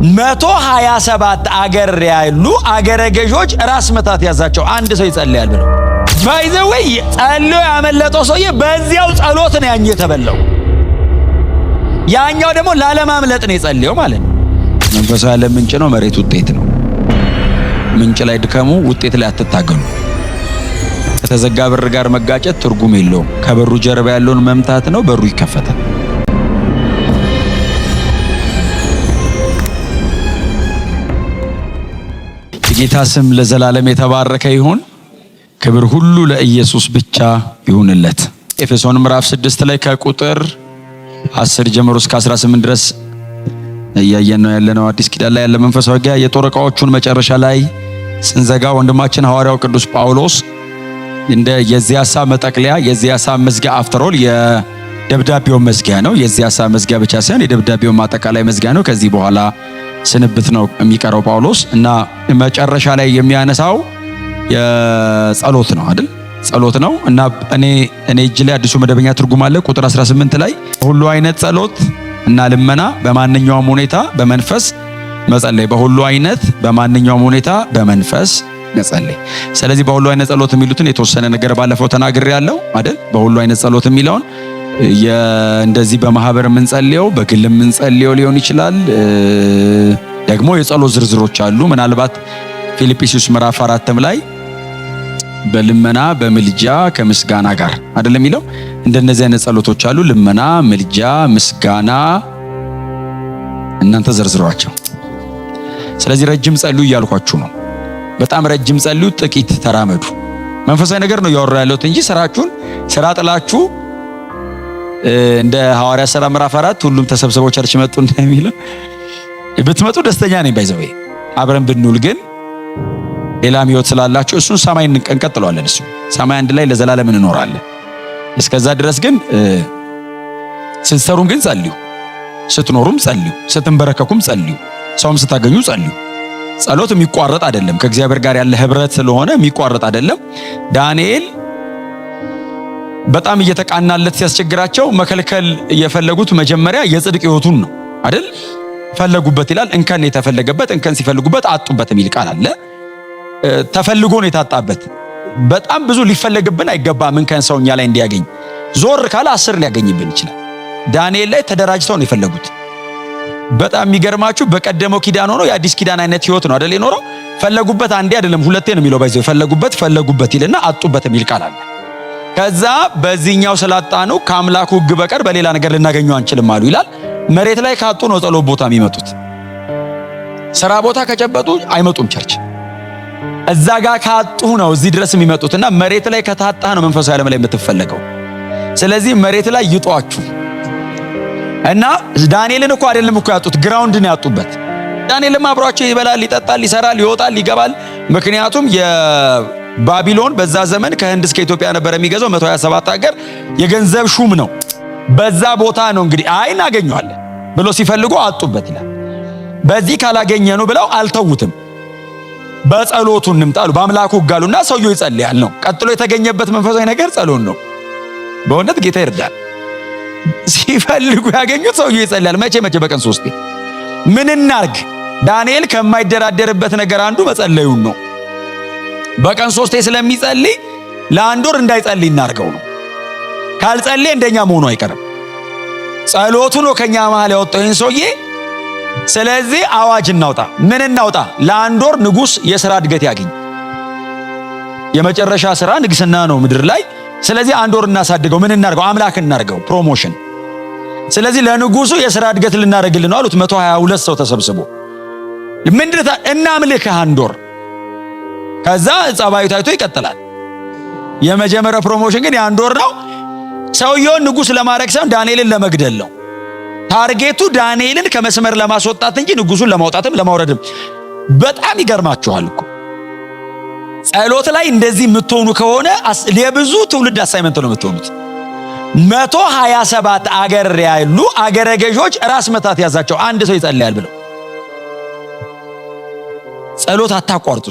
127 አገር ያሉ አገረ ገዦች ራስ መታት ያዛቸው አንድ ሰው ይጸልያል ብለው ባይዘው ጸልዮ ያመለጠው ሰውዬ በዚያው ጸሎት ነው ያኛው የተበላው። ያኛው ደግሞ ላለማምለጥ ነው የጸልየው ማለት ነው። መንፈሳዊ ዓለም ምንጭ ነው፣ መሬት ውጤት ነው። ምንጭ ላይ ድከሙ፣ ውጤት ላይ አትታገሉ። ከተዘጋ በር ጋር መጋጨት ትርጉም የለውም። ከበሩ ጀርባ ያለውን መምታት ነው፣ በሩ ይከፈታል። የጌታ ስም ለዘላለም የተባረከ ይሁን። ክብር ሁሉ ለኢየሱስ ብቻ ይሁንለት። ኤፌሶን ምዕራፍ 6 ላይ ከቁጥር 10 ጀምሮ እስከ 18 ድረስ እያየን ነው ያለነው። አዲስ ኪዳን ላይ ያለ መንፈሳዊ ውጊያ የጦር ዕቃዎቹን መጨረሻ ላይ ስንዘጋ ወንድማችን ሐዋርያው ቅዱስ ጳውሎስ እንደ የዚህ ሐሳብ መጠቅለያ የዚህ ሐሳብ መዝጊያ አፍተሮል የደብዳቤው መዝጊያ ነው። የዚህ ሐሳብ መዝጊያ ብቻ ሳይሆን የደብዳቤው ማጠቃላይ መዝጊያ ነው። ከዚህ በኋላ ስንብት ነው የሚቀረው ጳውሎስ እና መጨረሻ ላይ የሚያነሳው የጸሎት ነው አይደል? ጸሎት ነው እና እኔ እጅ ላይ አዲሱ መደበኛ ትርጉም አለ። ቁጥር 18 ላይ ሁሉ አይነት ጸሎት እና ልመና በማንኛውም ሁኔታ በመንፈስ መጸለይ፣ በሁሉ አይነት በማንኛውም ሁኔታ በመንፈስ መጸለይ። ስለዚህ በሁሉ አይነት ጸሎት የሚሉትን የተወሰነ ነገር ባለፈው ተናግሬያለሁ አይደል? በሁሉ አይነት ጸሎት የሚለውን እንደዚህ በማህበር የምንጸልየው በግል የምንጸልየው ሊሆን ይችላል። ደግሞ የጸሎት ዝርዝሮች አሉ። ምናልባት ፊልጵስዩስ ምዕራፍ 4 ላይ በልመና በምልጃ ከምስጋና ጋር አይደለም የሚለው እንደነዚህ አይነት ጸሎቶች አሉ። ልመና፣ ምልጃ፣ ምስጋና እናንተ ዘርዝሯቸው። ስለዚህ ረጅም ጸልዩ እያልኳችሁ ነው። በጣም ረጅም ጸልዩ፣ ጥቂት ተራመዱ። መንፈሳዊ ነገር ነው እያወራ ያለሁት እንጂ ስራችሁን ስራ ጥላችሁ እንደ ሐዋርያ ሥራ ምዕራፍ 4 ሁሉም ተሰብስበው ቸርች መጡ እንደሚለው ብትመጡ ደስተኛ ነኝ። ባይዘው አብረን ብንውል ግን ሌላም ህይወት ስላላችሁ እሱን ሰማይ እንቀጥለዋለን። እሱ ሰማይ አንድ ላይ ለዘላለም እንኖራለን። እስከዛ ድረስ ግን ስትሰሩም ግን ጸልዩ፣ ስትኖሩም ጸልዩ፣ ስትንበረከኩም ጸልዩ፣ ሰውም ስታገኙ ጸልዩ። ጸሎት የሚቋረጥ አይደለም። ከእግዚአብሔር ጋር ያለ ህብረት ስለሆነ የሚቋረጥ አይደለም። ዳንኤል በጣም እየተቃናለት ሲያስቸግራቸው መከልከል የፈለጉት መጀመሪያ የጽድቅ ህይወቱን ነው አይደል? ፈለጉበት ይላል። እንከን የተፈለገበት እንከን ሲፈልጉበት አጡበት የሚል ቃል አለ። ተፈልጎ ነው የታጣበት። በጣም ብዙ ሊፈለግብን አይገባም። እንከን ሰውኛ ላይ እንዲያገኝ ዞር ካለ 10 ሊያገኝብን ይችላል። ዳንኤል ላይ ተደራጅተው ነው የፈለጉት። በጣም የሚገርማችሁ በቀደመው ኪዳን ሆኖ የአዲስ ኪዳን አይነት ህይወት ነው አይደል የኖረው። ፈለጉበት አንዴ አይደለም ሁለቴ ነው የሚለው። ባይዘው ፈለጉበት ይልና አጡበት የሚል ቃል አለ። ከዛ በዚህኛው ስላጣኑ ከአምላኩ ሕግ በቀር በሌላ ነገር ልናገኘው አንችልም አሉ ይላል። መሬት ላይ ካጡ ነው ጸሎት ቦታ የሚመጡት። ስራ ቦታ ከጨበጡ አይመጡም ቸርች። እዛ ጋር ካጡ ነው እዚህ ድረስ የሚመጡትና መሬት ላይ ከታጣ ነው መንፈሳዊ ዓለም ላይ የምትፈለገው። ስለዚህ መሬት ላይ ይጧችሁ እና ዳንኤልን እኮ አይደለም እኮ ያጡት፣ ግራውንድ ነው ያጡበት። ዳንኤልም አብሯቸው ይበላል፣ ይጠጣል፣ ይሰራል፣ ይወጣል፣ ይገባል። ምክንያቱም የባቢሎን በዛ ዘመን ከህንድ እስከ ኢትዮጵያ ነበር የሚገዛው። 127 ሀገር የገንዘብ ሹም ነው። በዛ ቦታ ነው እንግዲህ እናገኘዋለን ብሎ ሲፈልጉ አጡበት ይላል። በዚህ ካላገኘኑ ብለው አልተውትም። በጸሎቱ እንምጣሉ በአምላኩ ጋሉና ሰውየው ይጸልያል ነው። ቀጥሎ የተገኘበት መንፈሳዊ ነገር ጸሎት ነው። በእውነት ጌታ ይርዳል። ሲፈልጉ ያገኙት ሰውየው ይጸልያል። መቼ በቀን 3 ምን እናርግ? ዳንኤል ከማይደራደርበት ነገር አንዱ መጸለዩን ነው። በቀን 3 ስለሚጸልይ ለአንድ ወር እንዳይጸልይ እናርገው ነው። ካልጸለየ እንደኛ መሆኑ አይቀርም። ጸሎቱ ነው ከኛ መሃል ያወጣው ይህን ሰውዬ። ስለዚህ አዋጅ እናውጣ። ምን እናውጣ? ለአንድ ወር ንጉስ የሥራ እድገት ያገኝ። የመጨረሻ ሥራ ንግስና ነው ምድር ላይ። ስለዚህ አንድ ወር እናሳድገው። ምን እናርገው? አምላክ እናርገው፣ ፕሮሞሽን። ስለዚህ ለንጉሱ የሥራ እድገት ልናረግልን ነው አሉት። 122 ሰው ተሰብስቦ ምንድነው እናምልክህ አንድ ወር። ከዛ ጸባዩ ታይቶ ይቀጥላል። የመጀመሪያው ፕሮሞሽን ግን የአንድ ወር ነው። ሰውየውን ንጉስ ለማድረግ ሳይሆን ዳንኤልን ለመግደል ነው ታርጌቱ። ዳንኤልን ከመስመር ለማስወጣት እንጂ ንጉሱን ለማውጣትም ለማውረድም። በጣም ይገርማችኋል እኮ ጸሎት ላይ እንደዚህ የምትሆኑ ከሆነ የብዙ ትውልድ አሳይመንት ነው የምትሆኑት። 127 አገር ያሉ አገረ ገዦች ራስ መታት ያዛቸው አንድ ሰው ይጸልያል ብለው። ጸሎት አታቋርጡ።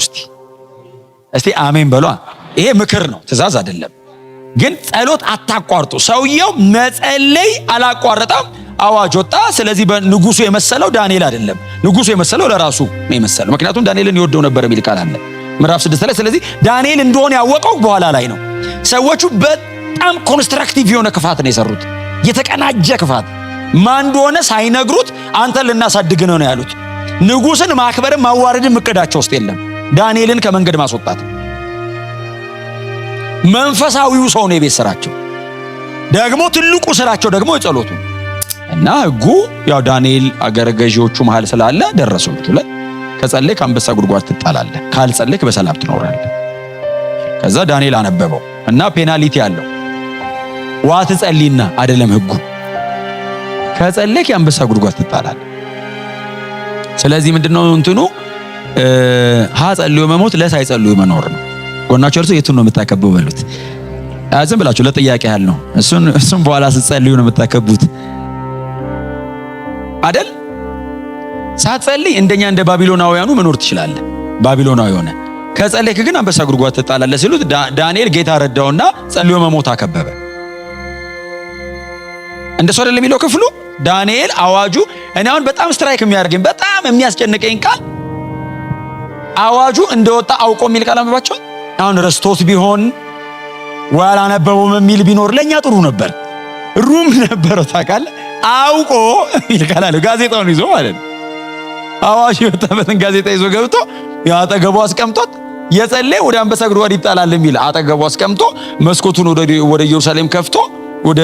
እስቲ አሜን በሏ። ይሄ ምክር ነው፣ ትእዛዝ አይደለም። ግን ጸሎት አታቋርጡ። ሰውየው መጸለይ አላቋረጠም። አዋጅ ወጣ። ስለዚህ በንጉሱ የመሰለው ዳንኤል አይደለም፣ ንጉሱ የመሰለው ለራሱ ነው የመሰለው። ምክንያቱም ዳንኤልን ይወደው ነበር የሚል ቃል አለ ምዕራፍ 6 ላይ። ስለዚህ ዳንኤል እንደሆነ ያወቀው በኋላ ላይ ነው። ሰዎቹ በጣም ኮንስትራክቲቭ የሆነ ክፋት ነው የሰሩት፣ የተቀናጀ ክፋት። ማን እንደሆነ ሳይነግሩት አንተን ልናሳድግ ነው ያሉት። ንጉስን ማክበርም ማዋረድም እቅዳቸው ውስጥ የለም። ዳንኤልን ከመንገድ ማስወጣት መንፈሳዊው ሰው ነው የቤት ስራቸው። ደግሞ ትልቁ ስራቸው ደግሞ የጸሎቱ እና ሕጉ ያው ዳንኤል አገረ ገዢዎቹ መሃል ስላለ ደረሱት። ከጸለይክ አንበሳ ጉድጓድ ትጣላለህ፣ ካልጸለይክ በሰላም ትኖራለህ። ከዛ ዳንኤል አነበበው እና ፔናሊቲ አለው። ዋት ጸልይና አይደለም ሕጉ፣ ከጸለይክ አንበሳ ጉድጓድ ትጣላለህ። ስለዚህ ምንድነው እንትኑ ጸልዮ መሞት ለሳይጸልዩ መኖር ነው። ጎናቸው እርሱ የቱን ነው የምታከበው በሉት። ዝም ብላችሁ ለጥያቄ ያህል ነው። እሱን በኋላ ስትጸልዩ ነው የምታከቡት አይደል? ሳትጸልይ እንደኛ እንደ ባቢሎናውያኑ መኖር ትችላለህ። ባቢሎናዊ ሆነ ከጸለይክ ግን አንበሳ ጉድጓድ ትጣላለህ ሲሉት ዳንኤል ጌታ ረዳውና ጸልዮ መሞት አከበበ። እንደሱ አይደል የሚለው ክፍሉ። ዳንኤል አዋጁ እኔ አሁን በጣም ስትራይክ የሚያደርገኝ በጣም የሚያስጨንቀኝ ቃል አዋጁ እንደወጣ አውቆ የሚል ቃል አንብባችሁ አሁን ረስቶት ቢሆን ወይ አላነበበውም የሚል ቢኖር ለኛ ጥሩ ነበር። ሩም ነበረው ታውቃለህ። አውቆ የሚል ቃል አለ። ጋዜጣውን ይዞ ማለት ነው። አዋጁ የወጣበትን ጋዜጣ ይዞ ገብቶ ያጠገቡ አስቀምጦት የጸለየ ወደ አንበሳ ጉድጓድ ይጣላል የሚል አጠገቡ አስቀምጦ መስኮቱን ወደ ኢየሩሳሌም ከፍቶ ወደ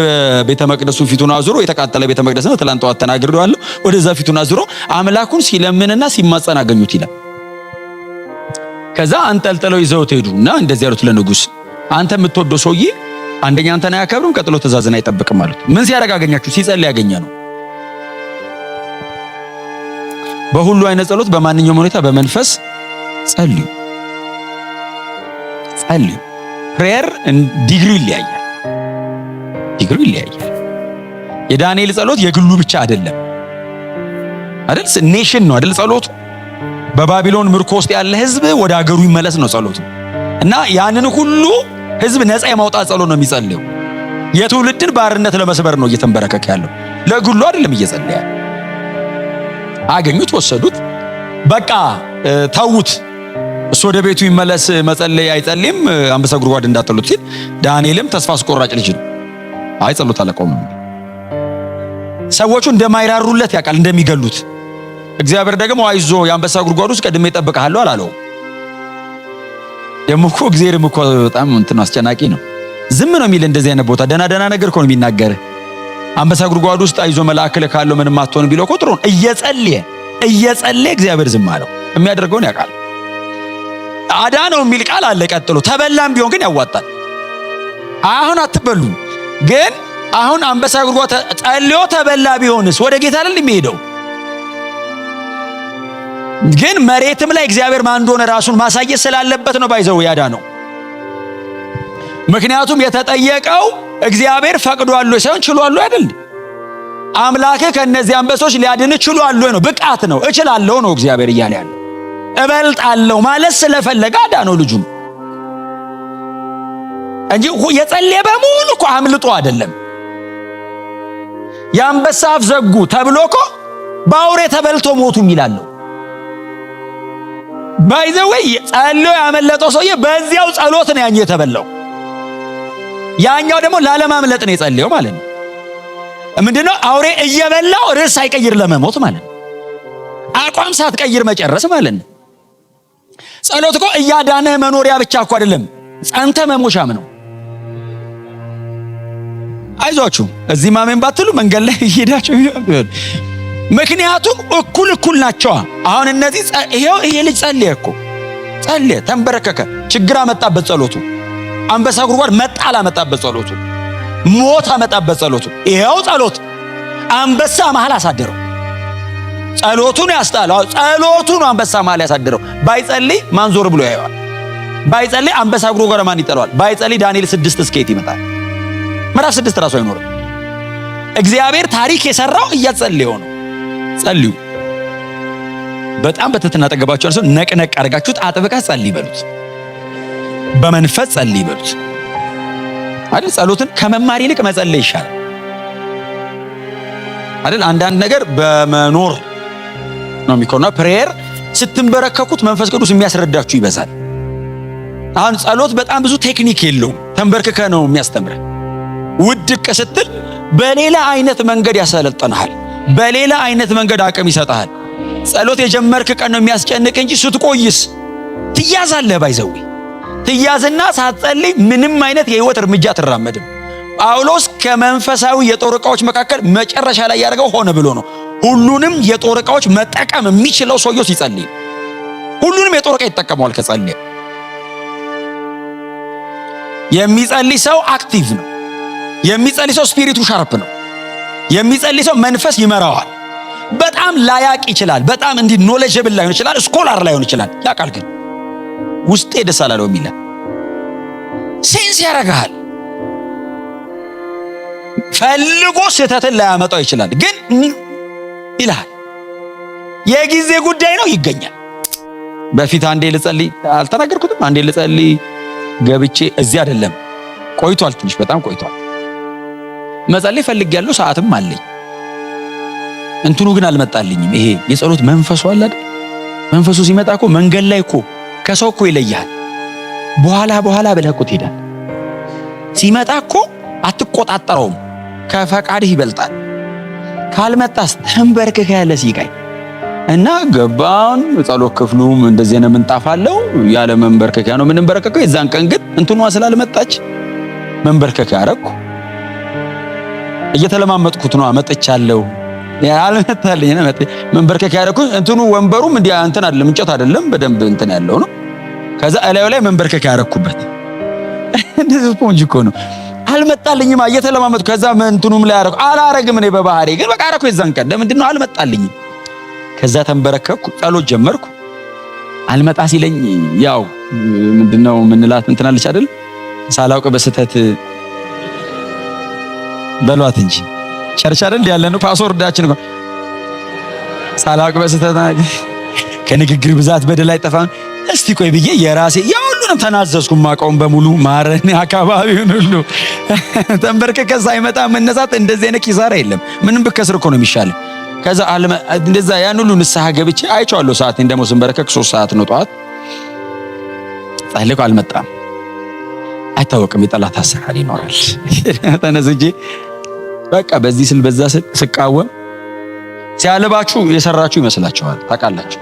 ቤተ መቅደሱ ፊቱን አዙሮ፣ የተቃጠለ ቤተ መቅደስ ነው ትላንት ተዋት ተናግሬዋለሁ። ወደዛ ፊቱን አዙሮ አምላኩን ሲለምንና ሲማጸን አገኙት ይላል። ከዛ አንጠልጥለው ይዘውት ሄዱና እንደዚህ ያሉት ለንጉስ፣ አንተ የምትወደው ሰውዬ አንደኛ አንተን አያከብርም፣ ቀጥሎ ትእዛዝን አይጠብቅም አሉት። ምን ሲያደርግ አገኛችሁ? ሲጸልይ ያገኘ ነው። በሁሉ አይነት ጸሎት በማንኛውም ሁኔታ በመንፈስ ጸልዩ። ፕሬየር ዲግሪ ይለያያል። የዳንኤል ጸሎት የግሉ ብቻ አይደለም አይደል? ኔሽን ነው አይደል ጸሎቱ። በባቢሎን ምርኮ ውስጥ ያለ ህዝብ ወደ ሀገሩ ይመለስ ነው ጸሎቱ። እና ያንን ሁሉ ህዝብ ነፃ የማውጣት ጸሎት ነው የሚጸልየው። የትውልድን ባርነት ለመስበር ነው እየተንበረከከ ያለው። ለግሉ አይደለም እየጸለየ። አገኙት፣ ወሰዱት፣ በቃ ተዉት። እሱ ወደ ቤቱ ይመለስ፣ መጸለይ አይጸልይም፣ አንበሳ ጉድጓድ እንዳጠሉት ሲል ዳንኤልም ተስፋ አስቆራጭ ልጅ ነው። አይ ጸሎት አላቆመም። ሰዎቹ እንደማይራሩለት ያውቃል፣ እንደሚገሉት። እግዚአብሔር ደግሞ አይዞ የአንበሳ ጉድጓድ ውስጥ ቀድሜ እጠብቅሃለሁ አላለው። ደግሞ እኮ እግዚአብሔርም እኮ በጣም እንትን አስጨናቂ ነው። ዝም ነው የሚል እንደዚህ አይነት ቦታ ደና ነገር እኮ ነው የሚናገር። አንበሳ ጉድጓድ ውስጥ አይዞ መልአክ ልካለሁ ምንም አትሆን ቢለው እኮ ጥሩ ነው። እየጸለየ እግዚአብሔር ዝም አለው። የሚያደርገውን ያውቃል። አዳነው የሚል ቃል አለ ቀጥሎ። ተበላም ቢሆን ግን ያዋጣል። አሁን አትበሉም ግን አሁን አንበሳ ጉድጓድ ጸልዮ ተበላ ቢሆንስ ወደ ጌታ አይደል የሚሄደው? ግን መሬትም ላይ እግዚአብሔር ማን እንደሆነ ራሱን ማሳየት ስላለበት ነው ባይዘው ያዳነው። ምክንያቱም የተጠየቀው እግዚአብሔር ፈቅዷል ወይ ሳይሆን ችሏል አይደል? አምላክ ከነዚህ አንበሶች ሊያድን ችሏል ወይ ነው። ብቃት ነው፣ እችላለሁ ነው እግዚአብሔር እያለ ያለው። እበልጣለሁ ማለት ስለፈለገ አዳነው ልጁም እንጂ የጸለየ በሙሉ እኮ አምልጦ አይደለም። የአንበሳ አፍ ዘጉ ተብሎ እኮ በአውሬ ተበልቶ ሞቱ ይላል። ባይዘው ጸልዮ ያመለጠው ሰውዬ በዚያው ጸሎት ነው ያኛው የተበላው። ያኛው ደግሞ ላለማምለጥ ነው የጸለየው ማለት ነው። ምንድነው? አውሬ እየበላው ርዕስ ሳይቀይር ለመሞት ማለት ነው። አቋም ሳትቀይር መጨረስ ማለት ነው። ጸሎት እኮ እያዳነህ መኖሪያ ብቻ እኮ አይደለም፣ ጸንተ መሞሻም ነው። አይዟችሁ እዚህ ማመን ባትሉ መንገድ ላይ እየሄዳችሁ ምክንያቱም እኩል ናቸው። አሁን እነዚህ ይሄ ልጅ ጸለየ፣ ተንበረከከ፣ ችግር አመጣበት ጸሎቱ። አንበሳ ጉድጓድ መጣል አመጣበት ጸሎቱ። ሞት አመጣበት ጸሎቱ። ይሄው ጸሎት አንበሳ መሃል አሳደረው። ጸሎቱን ያስጣለው ጸሎቱ ነው አንበሳ መሃል ያሳደረው። ባይጸልይ ማን ዞር ብሎ ያየዋል? ባይጸልይ አንበሳ ጉድጓድ ማን ይጠራዋል? ባይጸልይ ዳንኤል 6 እስከየት ይመጣል? ምዕራፍ 6 ራሱ አይኖርም። እግዚአብሔር ታሪክ የሰራው እያጸለየው ነው። ጸልዩ። በጣም በትህትና ጠገባችሁ ሰው ነቅነቅ አድርጋችሁት አጥብቃ ጸልይ በሉት። በመንፈስ ጸልይ በሉት አይደል? ጸሎትን ከመማር ይልቅ መጸለይ ይሻላል አይደል? አንዳንድ ነገር በመኖር ነው የሚሆነው። ፕሬየር ስትንበረከኩት መንፈስ ቅዱስ የሚያስረዳችሁ ይበዛል። አሁን ጸሎት በጣም ብዙ ቴክኒክ የለውም። ተንበርክከ ነው የሚያስተምረው። ውድቅ ስትል በሌላ አይነት መንገድ ያሰለጥናል። በሌላ አይነት መንገድ አቅም ይሰጣል። ጸሎት የጀመርክ ቀን ነው የሚያስጨንቅ እንጂ ስትቆይስ ትያዛለህ። ባይዘው ትያዝና ሳትጸልይ ምንም አይነት የህይወት እርምጃ ትራመድም። ጳውሎስ ከመንፈሳዊ የጦር ዕቃዎች መካከል መጨረሻ ላይ ያደረገው ሆነ ብሎ ነው። ሁሉንም የጦር ዕቃዎች መጠቀም የሚችለው ሰውየው ሲጸልይ፣ ሁሉንም የጦር ዕቃ ይጠቀመዋል ከጸለየ። የሚጸልይ ሰው አክቲቭ ነው። የሚጸልይ ሰው ስፒሪቱ ሻርፕ ነው። የሚጸልይ ሰው መንፈስ ይመራዋል። በጣም ላያቅ ይችላል። በጣም እንዲህ ኖሌጀብል ላይሆን ይችላል። ስኮላር ላይሆን ይችላል። ያቃል ግን ውስጤ ደስ አላለው የሚል ሴንስ ያረጋል። ፈልጎ ስህተትን ላያመጣው ይችላል። ግን ይላል የጊዜ ጉዳይ ነው፣ ይገኛል። በፊት አንዴ ልጸልይ አልተናገርኩትም። አንዴ ልጸልይ ገብቼ እዚህ አይደለም ቆይቷል፣ ትንሽ በጣም ቆይቷል። መጸለይ ፈልጌያለሁ፣ ሰዓትም አለኝ። እንትኑ ግን አልመጣልኝም። ይሄ የጸሎት መንፈሱ አለ አይደል? መንፈሱ ሲመጣ እኮ መንገድ ላይ እኮ ከሰው እኮ ይለያል። በኋላ ብለህ እኮ ትሄዳለህ። ሲመጣ እኮ አትቆጣጠረውም። ከፈቃድህ ይበልጣል። ካልመጣስ ተንበርክከህ ያለ ሲቃይ እና ገባን። ጸሎት ክፍሉም እንደዚህ ነው፣ ምንጣፍ አለው። ያለ መንበርከኪያ ነው ምንበረከከው። የዛን ቀን ግን እንትኗ ስላልመጣች መንበርከኪያ አረኩ። እየተለማመጥኩት ነው። አመጥቻለሁ ያልመጣልኝ ነው መንበርከኪያ አረኩ። እንትኑ ወንበሩም እንዲያ እንትን አይደለም፣ እንጨት አይደለም፣ በደንብ እንትን ያለው ነው። ከዛ እላዩ ላይ መንበርከኪያ አረኩበት። እንደዚህ ስፖንጅ እኮ ነው። አልመጣልኝም። እየተለማመጥኩ ከዛ እንትኑም ላይ አረኩ። አላረግም እኔ በባህሪ ግን በቃ አረኩ። የዛን ቀን ለምንድን ነው አልመጣልኝም? ከዛ ተንበረከኩ፣ ጸሎት ጀመርኩ። አልመጣ ሲለኝ ያው ምንድነው ምንላት እንትናለች አይደል? ሳላውቅ በስተት በሏት እንጂ ቸርች አይደል ያለ ነው ፓስወርዳችን ነው። ሳላውቅ በስተት ከንግግር ብዛት በደል አይጠፋም። እስቲ ቆይ ብዬ የራሴ ሁሉንም ተናዘዝኩ። ማቀውን በሙሉ ማረን አካባቢውን ሁሉ ተንበርከከ ሳይመጣ መነሳት እንደዚህ አይነት ኪሳራ የለም። ምንም ብከስር እኮ ነው የሚሻለው። ከዛ እንደዛ ያን ሁሉ ንስሐ ገብቼ አይቻለሁ። ሰዓቴን ደግሞ ስንበረከክ 3 ሰዓት ነው ጠዋት። ጸልኩ፣ አልመጣም። አይታወቅም፣ የጠላት አሰራር ይኖራል። ተነስቼ በቃ በዚህ ስል በዛ ስል ስቃወም ሲያለባችሁ የሰራችሁ ይመስላችኋል። ታውቃላችሁ።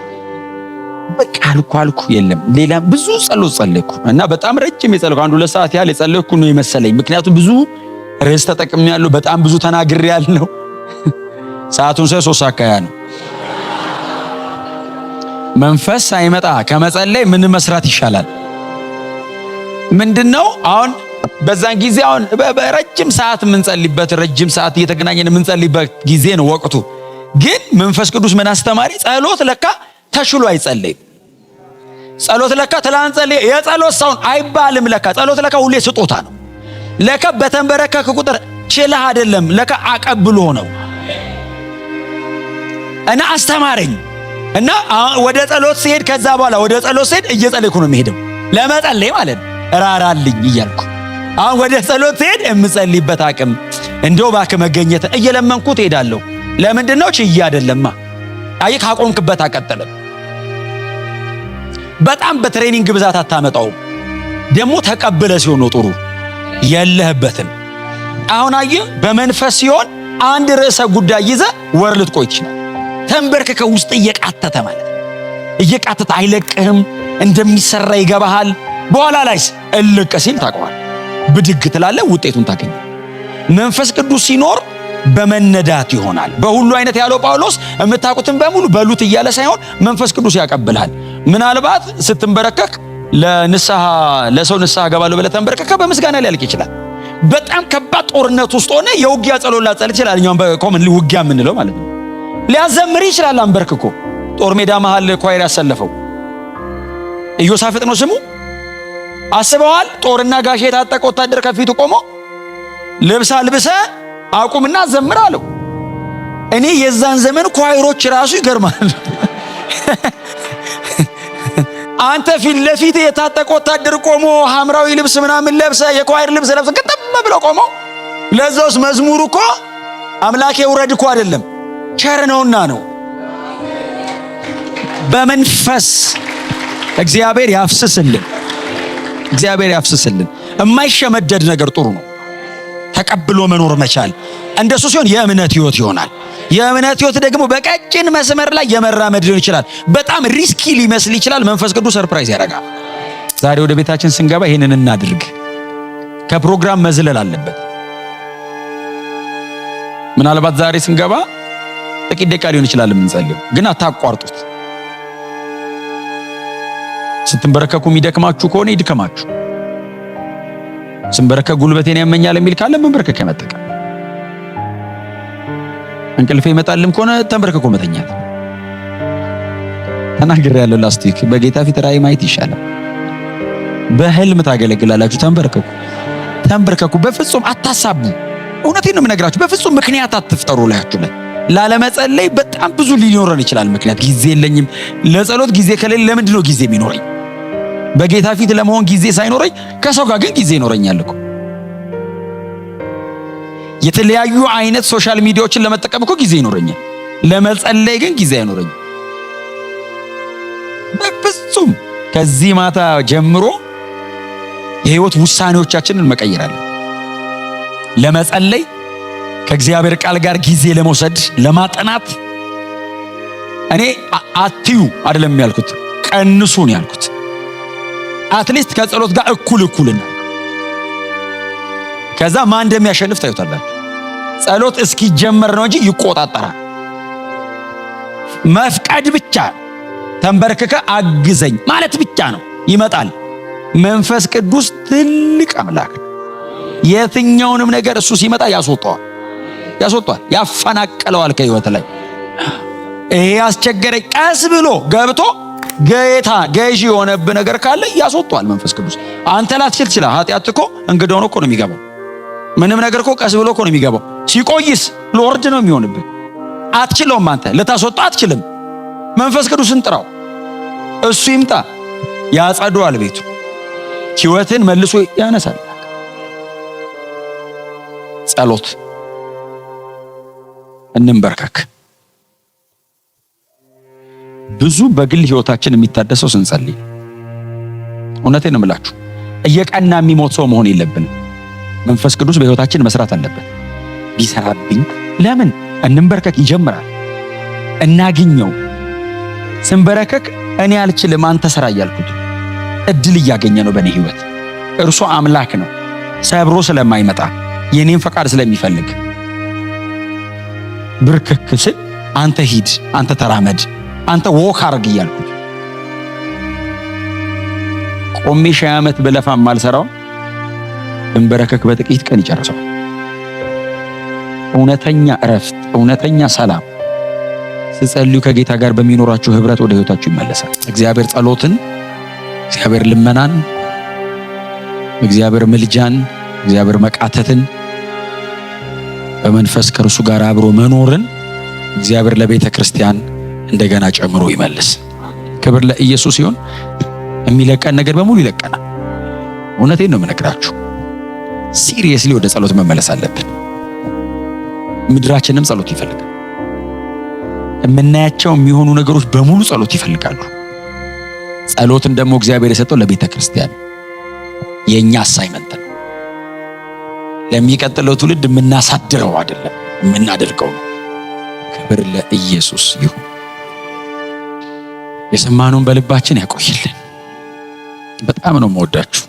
በቃ አልኩ የለም። ሌላ ብዙ ጸሎት ጸለይኩ እና በጣም ረጅም የጸለይኩ 1-2 ሰዓት ያህል የጸለይኩ ነው የመሰለኝ። ምክንያቱም ብዙ ርዕስ ተጠቅሜያለሁ፣ በጣም ብዙ ተናግሬያለሁ። ሰዓቱን 3 ሰዓት ነው። መንፈስ ሳይመጣ ከመጸለይ ምን መስራት ይሻላል? ምንድነው አሁን በዛን ጊዜ አሁን በረጅም ሰዓት የምንጸልይበት ረጅም ሰዓት እየተገናኘን የምንጸልይበት ጊዜ ነው ወቅቱ። ግን መንፈስ ቅዱስ ምን አስተማሪ? ጸሎት ለካ ተሽሎ አይጸለይም። ጸሎት ለካ ትላንት ጸልይ የጸሎት ሰውን አይባልም። ለካ ጸሎት ለካ ሁሌ ስጦታ ነው። ለካ በተንበረከክ ቁጥር ችለህ አይደለም፣ ለካ አቀብሎ ነው። እና አስተማረኝ እና ወደ ጸሎት ሲሄድ ከዛ በኋላ ወደ ጸሎት ሲሄድ እየጸለይኩ ነው የሚሄደው። ለመጸለይ ማለት ራራልኝ እያልኩ አሁን ወደ ጸሎት ሲሄድ የምጸልይበት አቅም እንደው እባክህ መገኘት እየለመንኩት ሄዳለሁ። ለምንድነው? ችዬ አይደለማ። አይ ካቆምክበት አቀጥልም። በጣም በትሬኒንግ ብዛት አታመጣውም። ደግሞ ተቀበለ ሲሆን ነው ጥሩ። የለህበትም። አሁን አየህ በመንፈስ ሲሆን አንድ ርዕሰ ጉዳይ ይዘህ ወር ልትቆይ ይችላል። ተንበርከከ ውስጥ እየቃተተ ማለት እየቃተተ አይለቅህም። እንደሚሰራ ይገባሃል። በኋላ ላይስ እልቅ ሲል ታውቀዋለህ። ብድግ ትላለህ፣ ውጤቱን ታገኛለህ። መንፈስ ቅዱስ ሲኖር በመነዳት ይሆናል። በሁሉ አይነት ያለው ጳውሎስ የምታውቁትን በሙሉ በሉት እያለ ሳይሆን መንፈስ ቅዱስ ያቀብልሃል። ምናልባት ስትንበረከክ ለሰው ንስሐ ገባለሁ ብለህ ተንበረከከ በምስጋና ሊያልቅ ይችላል። በጣም ከባድ ጦርነት ውስጥ ሆነ የውጊያ ጸሎት ላጸልይ ይችላል። እኛም በኮመን ውጊያ የምንለው ማለት ነው። ሊያዘምር ይችላል። አንበርክኮ ጦር ሜዳ መሃል ኳይር ያሰለፈው ኢዮሳፍጥ ነው ስሙ። አስበዋል። ጦርና ጋሻ የታጠቀ ወታደር ከፊቱ ቆሞ ልብስ አልብሰ አቁምና ዘምር አለው። እኔ የዛን ዘመን ኳይሮች ራሱ ይገርማል። አንተ ፊት ለፊት የታጠቀ ወታደር ቆሞ ሐምራዊ ልብስ ምናምን ለብሰ የኳይር ልብስ ለብሰ ከተማ ብለው ቆሞ ለዛውስ መዝሙሩ እኮ አምላኬ ውረድ እኮ አይደለም ቸር ነውና ነው። በመንፈስ እግዚአብሔር ያፍስስልን። እግዚአብሔር ያፍስስልን። የማይሸመደድ ነገር ጥሩ ነው። ተቀብሎ መኖር መቻል እንደሱ ሲሆን የእምነት ህይወት ይሆናል። የእምነት ህይወት ደግሞ በቀጭን መስመር ላይ የመራመድ ሊሆን ይችላል። በጣም ሪስኪ ሊመስል ይችላል። መንፈስ ቅዱስ ሰርፕራይዝ ያደርጋል። ዛሬ ወደ ቤታችን ስንገባ ይሄንን እናድርግ። ከፕሮግራም መዝለል አለበት። ምናልባት ዛሬ ስንገባ ጥቂት ደቂቃ ሊሆን ይችላል የምንጸልየው፣ ግን አታቋርጡት። ስትንበረከኩ የሚደክማችሁ ከሆነ ይድከማችሁ። ስንበረከክ ጉልበቴን ያመኛል የሚል ካለ መንበርከክ ያመጣል። እንቅልፍ ይመጣልም ከሆነ ተንበርከኮ መተኛት። ተናግሬ ያለው ላስት ዊክ በጌታ ፊት ራእይ ማየት ይሻላል። በህልም ታገለግላላችሁ። ተንበርከኩ። በፍጹም አታሳቡ። እውነቴን ነው የምነግራችሁ። በፍጹም ምክንያት አትፍጠሩ ላያችሁ ላይ። ላለመጸለይ በጣም ብዙ ሊኖረን ይችላል ምክንያት። ጊዜ የለኝም ለጸሎት። ጊዜ ከሌለ ለምንድን ነው ጊዜ የሚኖረኝ? በጌታ ፊት ለመሆን ጊዜ ሳይኖረኝ ከሰው ጋር ግን ጊዜ ይኖረኛል እኮ። የተለያዩ አይነት ሶሻል ሚዲያዎችን ለመጠቀም እኮ ጊዜ ይኖረኛል። ለመጸለይ ግን ጊዜ አይኖረኝም በፍጹም። ከዚህ ማታ ጀምሮ የህይወት ውሳኔዎቻችንን መቀየራለን። ለመጸለይ ከእግዚአብሔር ቃል ጋር ጊዜ ለመውሰድ ለማጠናት። እኔ አትዩ አይደለም ያልኩት፣ ቀንሱ ነው ያልኩት። አትሊስት ከጸሎት ጋር እኩልና ከዛ ማን እንደሚያሸንፍ ታዩታላችሁ። ጸሎት እስኪጀመር ነው እንጂ ይቆጣጠራል። መፍቀድ ብቻ ተንበርክከ አግዘኝ ማለት ብቻ ነው። ይመጣል። መንፈስ ቅዱስ ትልቅ አምላክ ነው። የትኛውንም ነገር እሱ ሲመጣ ያስወጣዋል፣ ያፈናቀለዋል ከህይወት ላይ። ይሄ ያስቸገረኝ ቀስ ብሎ ገብቶ ጌታ ገዢ የሆነብህ ነገር ካለ ያስወጣዋል መንፈስ ቅዱስ። አንተ ላትችል ትችላለህ። ኃጢአት እኮ እንግዳ ሆኖ እኮ ነው የሚገባው። ምንም ነገር እኮ ቀስ ብሎ እኮ ነው የሚገባው። ሲቆይስ ሎርድ ነው የሚሆንብህ። አትችለውም። አንተ ልታስወጣ አትችልም። መንፈስ ቅዱስን ጥራው፣ እሱ ይምጣ፣ ያጸደዋል ቤቱ፣ ህይወትን መልሶ ያነሳል። ጸሎት እንንበርከክ። ብዙ በግል ህይወታችን የሚታደሰው ስንጸልይ። እውነቴን ነው የምላችሁ። እየቀና የሚሞት ሰው መሆን የለብንም። መንፈስ ቅዱስ በህይወታችን መስራት አለበት። ቢሰራብኝ ለምን እንንበርከክ ይጀምራል። እናግኘው። ስንበረከክ እኔ አልችልም አንተ ሰራ እያልኩት እድል እያገኘ ነው በእኔ ህይወት። እርሱ አምላክ ነው። ሰብሮ ስለማይመጣ የኔን ፈቃድ ስለሚፈልግ ብርክክ ስል አንተ ሂድ፣ አንተ ተራመድ፣ አንተ ወክ አርግ እያልኩት ቆሜ 20 ዓመት በለፋ ማልሰራው እንበረከክ በጥቂት ቀን ይጨርሰው። እውነተኛ እረፍት፣ እውነተኛ ሰላም ስትጸልዩ ከጌታ ጋር በሚኖራችሁ ህብረት ወደ ህይወታችሁ ይመለሳል። እግዚአብሔር ጸሎትን፣ እግዚአብሔር ልመናን፣ እግዚአብሔር ምልጃን፣ እግዚአብሔር መቃተትን፣ በመንፈስ ከእርሱ ጋር አብሮ መኖርን እግዚአብሔር ለቤተ ክርስቲያን እንደገና ጨምሮ ይመልስ። ክብር ለኢየሱስ ይሁን። የሚለቀን ነገር በሙሉ ይለቀናል። እውነቴን ነው የምነግራችሁ። ሲሪየስሊ ወደ ጸሎት መመለስ አለብን። ምድራችንም ጸሎት ይፈልጋል። የምናያቸው የሚሆኑ ነገሮች በሙሉ ጸሎት ይፈልጋሉ። ጸሎትን ደግሞ እግዚአብሔር የሰጠው ለቤተ ክርስቲያን የኛ አሳይመንት ነው። ለሚቀጥለው ትውልድ የምናሳድረው አይደለም፣ የምናደርገው ነው። ክብር ለኢየሱስ ይሁን። የሰማነውን በልባችን ያቆይልን። በጣም ነው የምወዳችሁ።